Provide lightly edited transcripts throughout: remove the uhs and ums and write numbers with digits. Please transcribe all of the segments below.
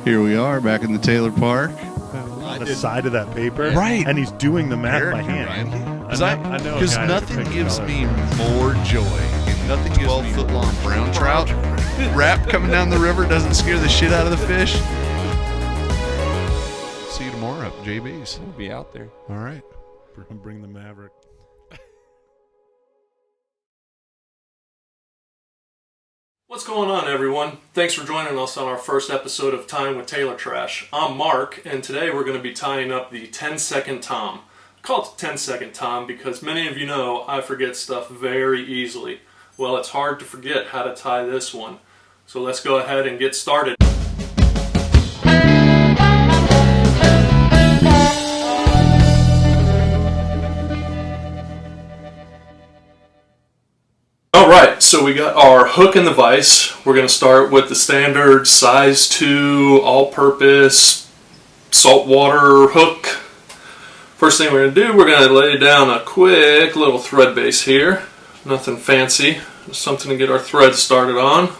Here we are back in the Taylor Park. On the side of that paper. Right. And he's doing the math by hand. Because nothing gives me more joy. And nothing gives 12-foot-long brown trout wrap coming down the river doesn't scare the shit out of the fish. See you tomorrow at JB's. We'll be out there. All right. Bring the Maverick. What's going on, everyone? Thanks for joining us on our first episode of Tying with Taylor Trash. I'm Mark, and today we're going to be tying up the 10-second tom. I call it the 10-second tom because many of you know I forget stuff very easily. Well, it's hard to forget how to tie this one. So let's go ahead and get started. Alright, so we got our hook and the vise. We're going to start with the standard size 2 all-purpose saltwater hook. First thing we're going to do, we're going to lay down a quick little thread base here. Nothing fancy, just something to get our thread started on.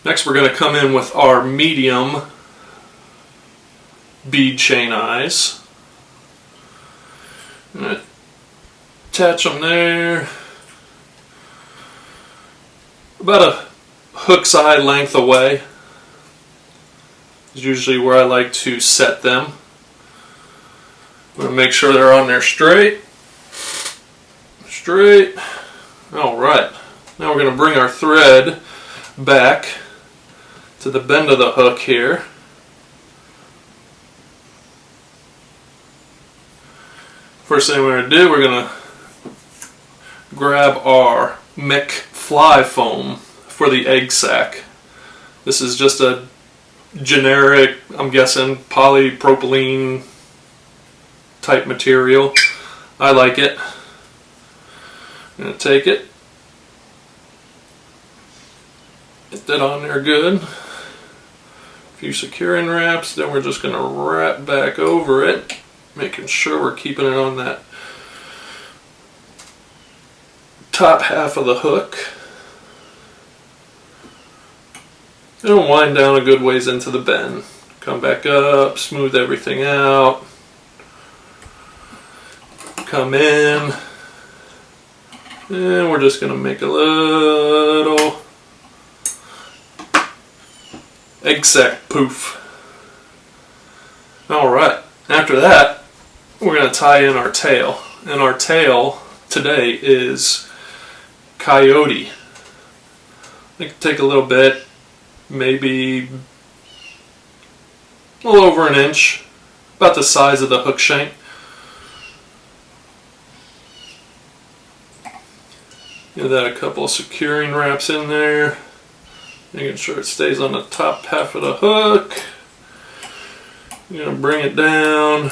Next we're going to come in with our medium bead chain eyes. Attach them there, about a hook's eye length away is usually where I like to set them. I'm going to make sure they're on there straight. Alright, now we're going to bring our thread back to the bend of the hook here. First thing we're going to do, we're going to grab our McFly foam for the egg sac. This is just a generic, I'm guessing, polypropylene type material. I like it. I'm going to take it, get that on there good. A few securing wraps, then we're just going to wrap back over it, making sure we're keeping it on that top half of the hook. It'll wind down a good ways into the bend. Come back up, smooth everything out. Come in. And we're just going to make a little egg sac poof. Alright, after that, we're going to tie in our tail. And our tail today is Coyote. I think take a little bit, maybe a little over an inch, about the size of the hook shank. Give that a couple of securing wraps in there, making sure it stays on the top half of the hook. You're going to bring it down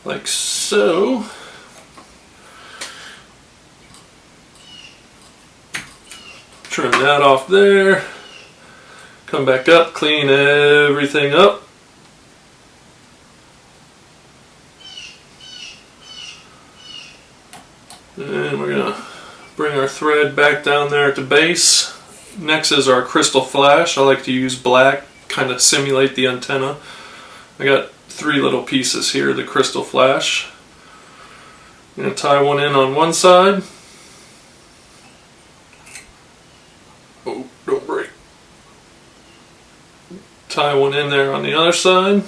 like so. Trim that off there. Come back up, clean everything up. And we're going to bring our thread back down there at the base. Next is our Krystal flash. I like to use black, kind of simulate the antenna. I got 3 little pieces here, the Krystal flash. I'm going to tie one in on one side. Oh, don't break. Tie one in there on the other side.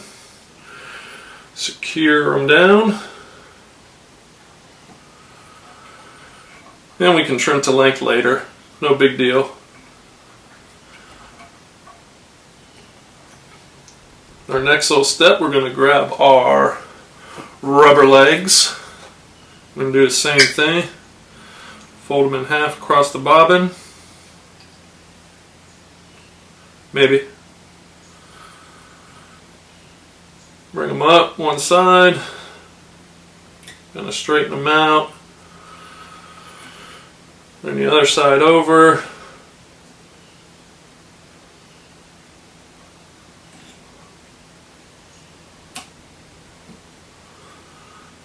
Secure them down. And we can trim to length later. No big deal. Our next little step, we're going to grab our rubber legs. I'm going to do the same thing. Fold them in half across the bobbin. Maybe. Bring them up one side. Gonna straighten them out. Then the other side over.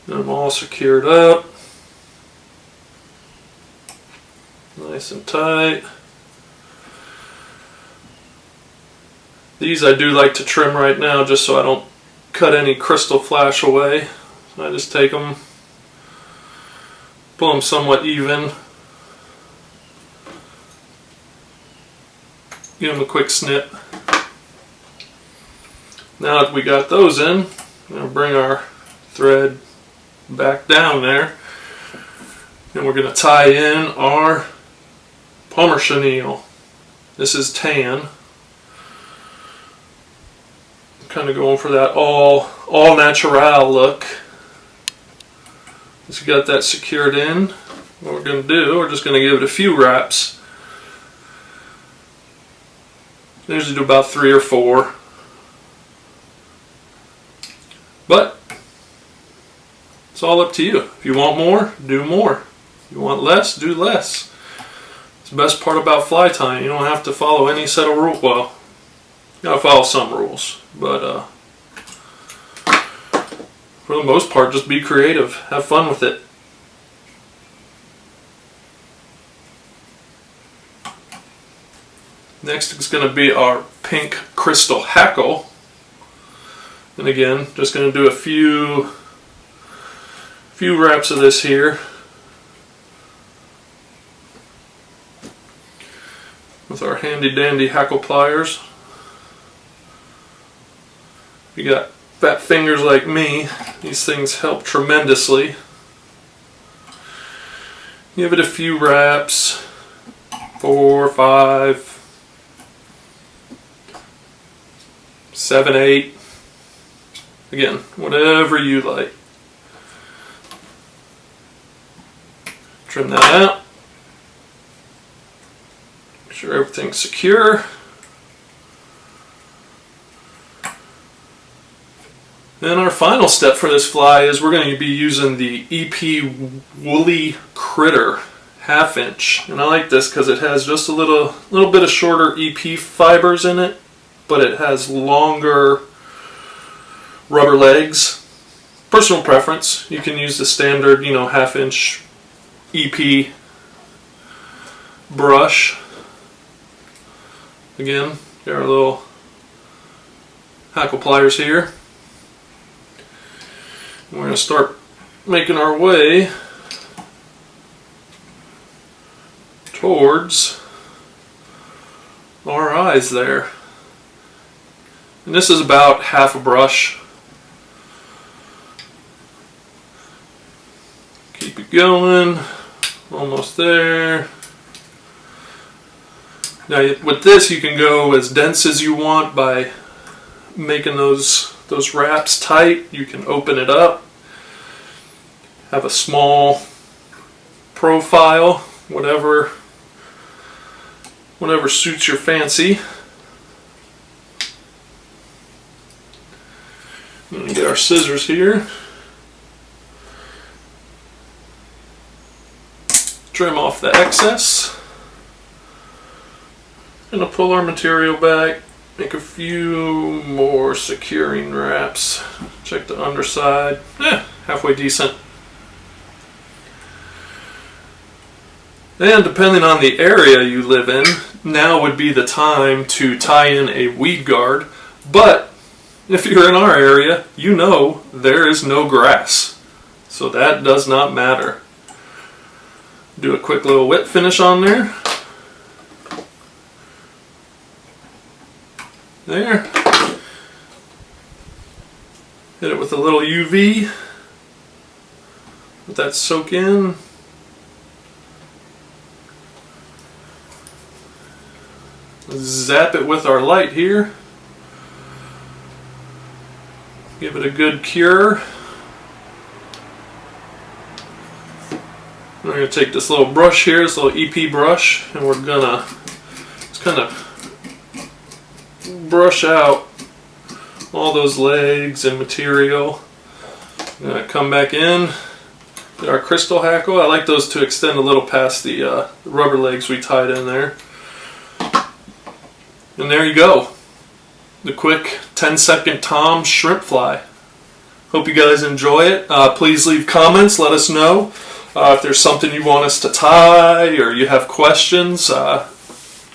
Get them all secured up. Nice and tight. These I do like to trim right now just so I don't cut any Krystal flash away. So I just take them, pull them somewhat even, give them a quick snip. Now that we got those in, I'm going to bring our thread back down there, and we're going to tie in our Palmer chenille. This is tan. Kind of going for that all natural look. Once you got that secured in, what we're going to do, we're just going to give it a few wraps. I usually do about 3 or 4. But it's all up to you. If you want more, do more. If you want less, do less. It's the best part about fly tying. You don't have to follow any set of rules. Well, you gotta follow some rules, but for the most part, just be creative. Have fun with it. Next is going to be our pink Krystal Hackle. And again, just going to do a few wraps of this here with our handy dandy Hackle pliers. If you got fat fingers like me, these things help tremendously. Give it a few wraps, 4, 5, 7, 8. Again, whatever you like. Trim that out. Make sure everything's secure. Then our final step for this fly is we're going to be using the EP Woolly Critter 1/2 inch. And I like this because it has just a little bit of shorter EP fibers in it, but it has longer rubber legs. Personal preference. You can use the standard, 1/2 inch EP brush. Again, got our little Hackle pliers here. We're going to start making our way towards our eyes there. And this is about 1/2 a brush. Keep it going. Almost there. Now with this you can go as dense as you want by making those wraps tight. You can open it up, have a small profile, whatever suits your fancy. I'm going to get our scissors here. Trim off the excess. Going to pull our material back. Make a few more securing wraps. Check the underside. Halfway decent. And depending on the area you live in, now would be the time to tie in a weed guard. But if you're in our area, there is no grass. So that does not matter. Do a quick little wet finish on there. There. Hit it with a little UV. Let that soak in. Zap it with our light here. Give it a good cure. We're going to take this little brush here, this little EP brush, and we're going to just kind of brush out all those legs and material. I'm going to come back in, get our Krystal Hackle. I like those to extend a little past the rubber legs we tied in there. And there you go. The quick 10-second Tom shrimp fly. Hope you guys enjoy it. Please leave comments, let us know. If there's something you want us to tie or you have questions,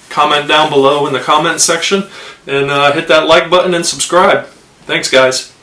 comment down below in the comment section, and hit that like button and subscribe. Thanks, guys.